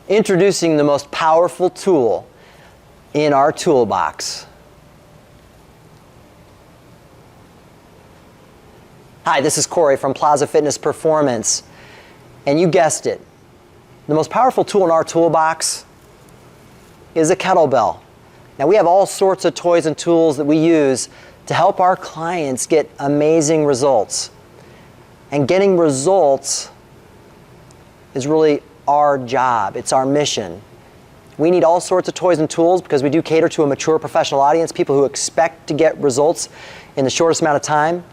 Introducing the most powerful tool in our toolbox. Hi, this is Corey from Plaza Fitness Performance, and you guessed it. The most powerful tool in our toolbox is a kettlebell. Now, we have all sorts of toys and tools that we use to help our clients get amazing results. And getting results is really our job. It's our mission. We need all sorts of toys and tools because we do cater to a mature professional audience, people who expect to get results in the shortest amount of time.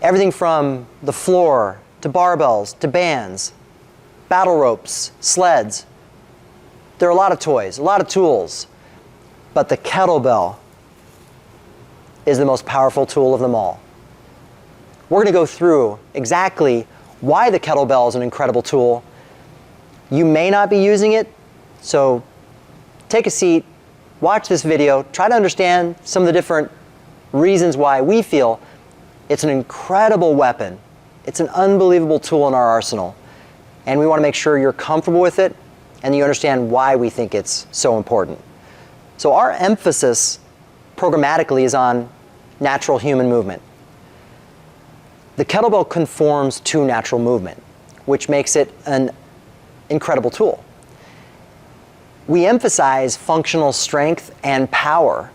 Everything from the floor, to barbells, to bands, battle ropes, sleds. There are a lot of toys, a lot of tools, but the kettlebell is the most powerful tool of them all. We're going to go through exactly why the kettlebell is an incredible tool. You may not be using it, so take a seat, watch this video, try to understand some of the different reasons why we feel it's an incredible weapon. It's an unbelievable tool in our arsenal. And we want to make sure you're comfortable with it and you understand why we think it's so important. So our emphasis programmatically is on natural human movement. The kettlebell conforms to natural movement, which makes it an incredible tool. We emphasize functional strength and power.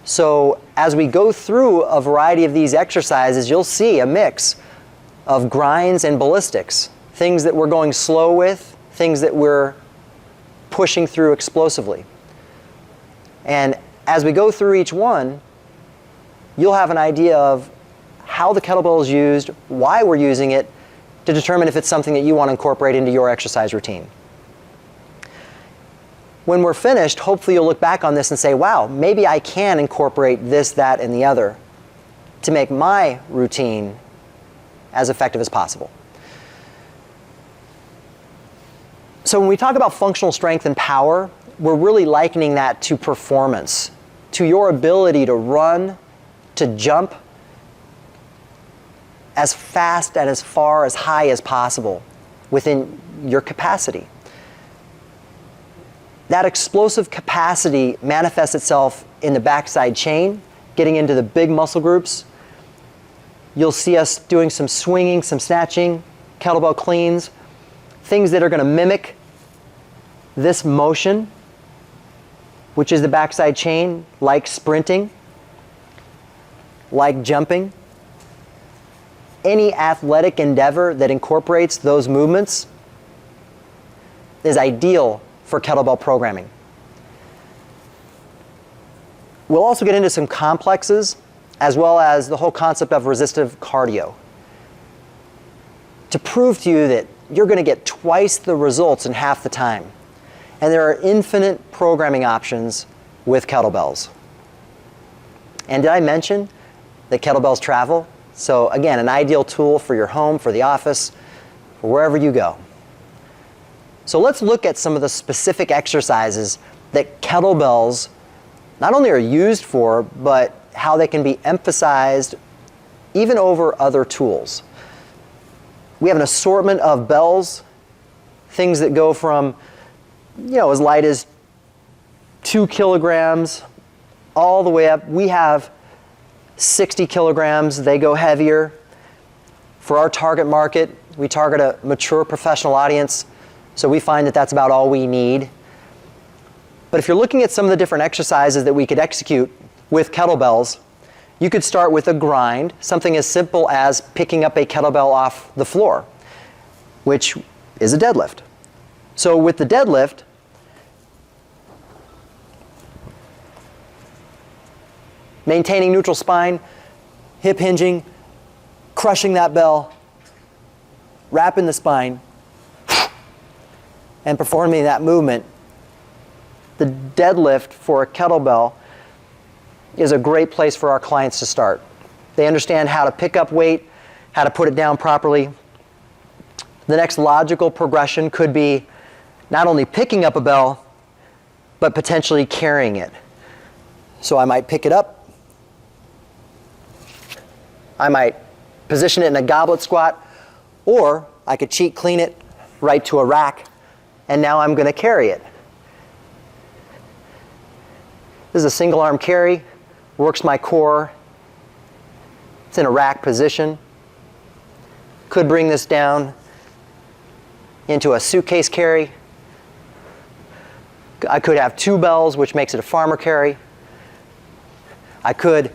So as we go through a variety of these exercises, you'll see a mix of grinds and ballistics, things that we're going slow with, things that we're pushing through explosively. And as we go through each one, you'll have an idea of how the kettlebell is used, why we're using it, to determine if it's something that you want to incorporate into your exercise routine. When we're finished, hopefully you'll look back on this and say, wow, maybe I can incorporate this, that, and the other to make my routine as effective as possible. So when we talk about functional strength and power, we're really likening that to performance, to your ability to run, to jump as fast and as far, as high as possible within your capacity. That explosive capacity manifests itself in the backside chain, getting into the big muscle groups. You'll see us doing some swinging, some snatching, kettlebell cleans, things that are going to mimic this motion, which is the backside chain, like sprinting, like jumping. Any athletic endeavor that incorporates those movements is ideal for kettlebell programming. We'll also get into some complexes as well as the whole concept of resistive cardio to prove to you that you're going to get twice the results in half the time. And there are infinite programming options with kettlebells. And did I mention that kettlebells travel? So again, an ideal tool for your home, for the office, for wherever you go. So let's look at some of the specific exercises that kettlebells not only are used for, but how they can be emphasized even over other tools. We have an assortment of bells, things that go from, as light as 2 kilograms all the way up. We have 60 kilograms, they go heavier. For our target market, we target a mature professional audience, so we find that that's about all we need. But if you're looking at some of the different exercises that we could execute with kettlebells, you could start with a grind, something as simple as picking up a kettlebell off the floor, which is a deadlift. So with the deadlift, maintaining neutral spine, hip hinging, crushing that bell, wrapping the spine, and performing that movement. The deadlift for a kettlebell is a great place for our clients to start. They understand how to pick up weight, how to put it down properly. The next logical progression could be not only picking up a bell, but potentially carrying it. So I might pick it up, I might position it in a goblet squat, or I could cheat clean it right to a rack and now I'm going to carry it. This is a single arm carry, works my core. It's in a rack position. Could bring this down into a suitcase carry. I could have 2 bells, which makes it a farmer carry. I could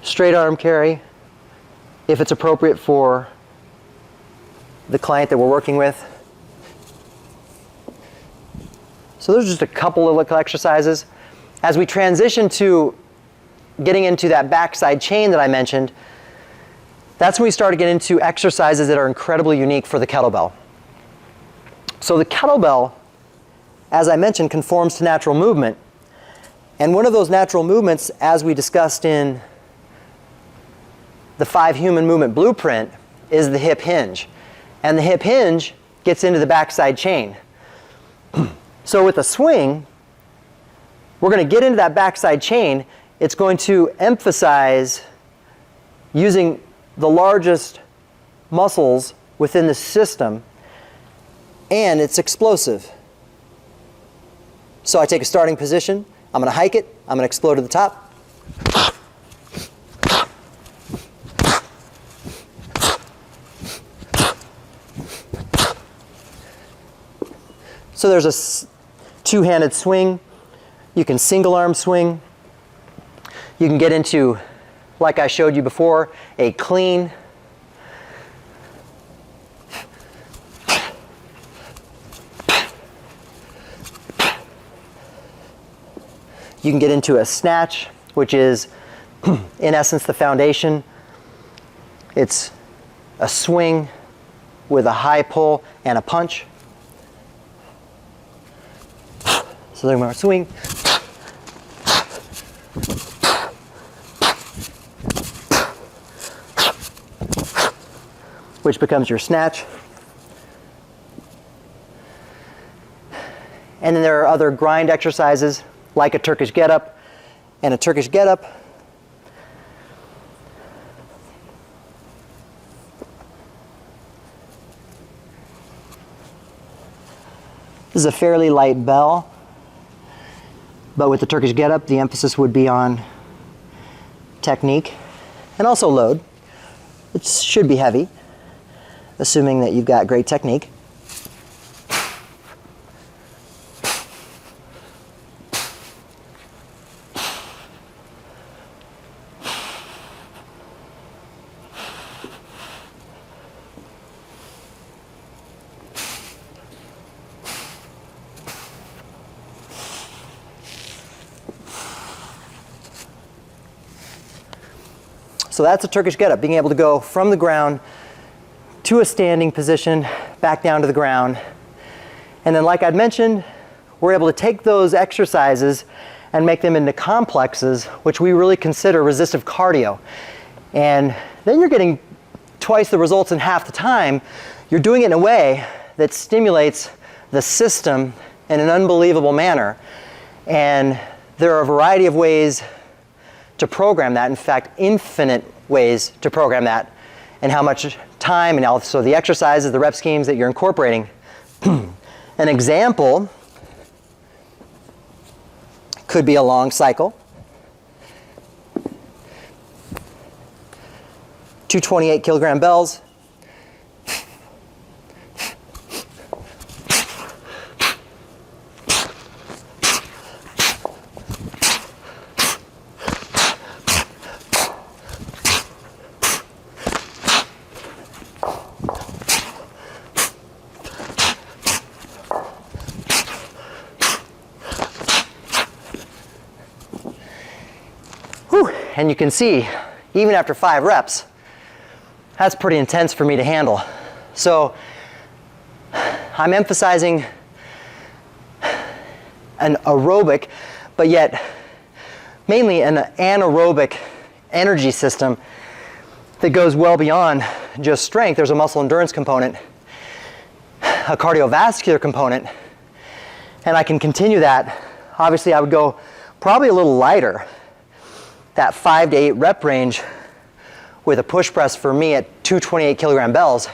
straight arm carry if it's appropriate for the client that we're working with. So those are just a couple of little exercises. As we transition to getting into that backside chain that I mentioned, that's when we start to get into exercises that are incredibly unique for the kettlebell. So the kettlebell, as I mentioned, conforms to natural movement. And one of those natural movements, as we discussed in the 5 human movement blueprint, is the hip hinge. And the hip hinge gets into the backside chain. So with a swing, we're going to get into that backside chain. It's going to emphasize using the largest muscles within the system, and it's explosive. So I take a starting position, I'm going to hike it, I'm going to explode to the top. So there's a two-handed swing. You can single arm swing. You can get into, like I showed you before, a clean. You can get into a snatch, which is, in essence, the foundation. It's a swing with a high pull and a punch. So there's our swing. Which becomes your snatch. And then there are other grind exercises like a Turkish get-up and a Turkish get-up. This is a fairly light bell, but with the Turkish get-up, the emphasis would be on technique and also load. It should be heavy, assuming that you've got great technique. So that's a Turkish get-up, being able to go from the ground to a standing position, back down to the ground. And then, like I'd mentioned, we're able to take those exercises and make them into complexes, which we really consider resistive cardio. And then you're getting twice the results in half the time. You're doing it in a way that stimulates the system in an unbelievable manner. And there are a variety of ways to program that, in fact, infinite ways to program that, and how much time and also the exercises, the rep schemes that you're incorporating. An example could be a long cycle. 2 28-kilogram bells. And you can see, even after 5 reps, that's pretty intense for me to handle. So I'm emphasizing an aerobic, but yet mainly an anaerobic energy system that goes well beyond just strength. There's a muscle endurance component, a cardiovascular component, and I can continue that. Obviously, I would go probably a little lighter, that 5 to 8 rep range with a push press for me at 2 28-kilogram bells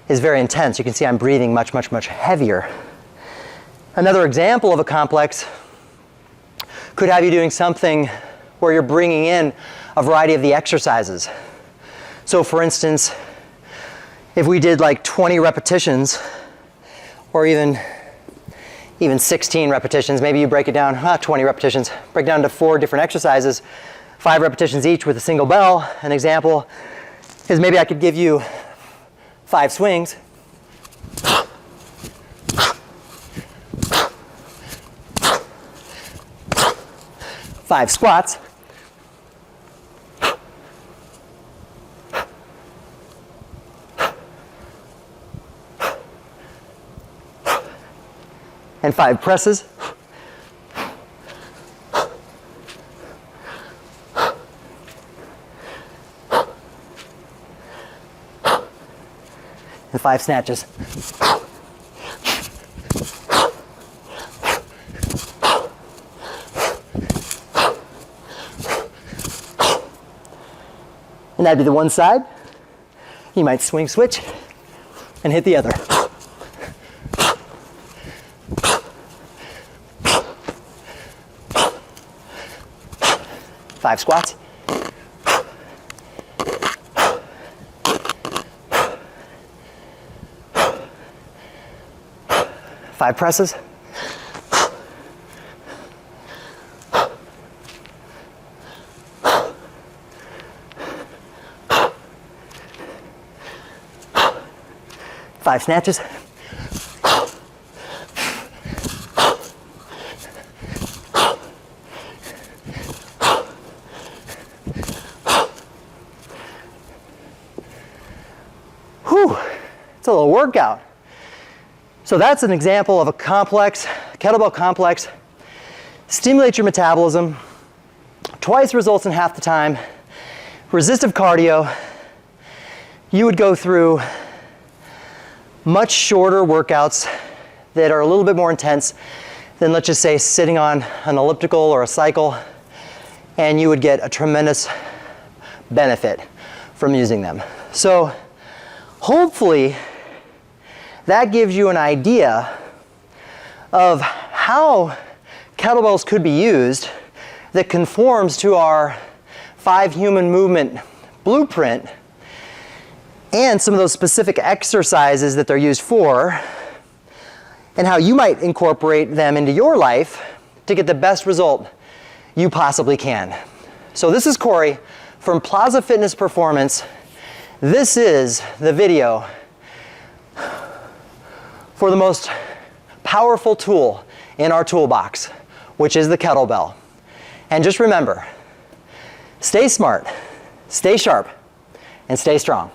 is very intense. You can see I'm breathing much, much, much heavier. Another example of a complex could have you doing something where you're bringing in a variety of the exercises. So for instance, if we did like 20 repetitions, or even 16 repetitions, maybe you break it down, 20 repetitions, break it down to 4 different exercises, 5 repetitions each with a single bell. An example is maybe I could give you 5 swings. 5 squats. And 5 presses. And 5 snatches. And that'd be the one side. You might swing switch and hit the other. Five squats. Five presses. Five snatches. Whew, it's a little workout. So that's an example of a complex, kettlebell complex. Stimulates your metabolism, twice results in half the time. Resistive cardio, you would go through much shorter workouts that are a little bit more intense than, let's just say, sitting on an elliptical or a cycle, and you would get a tremendous benefit from using them. So hopefully that gives you an idea of how kettlebells could be used that conforms to our 5 human movement blueprint, and some of those specific exercises that they're used for, and how you might incorporate them into your life to get the best result you possibly can. So this is Corey from Plaza Fitness Performance. This is the video for the most powerful tool in our toolbox, which is the kettlebell. And just remember, stay smart, stay sharp, and stay strong.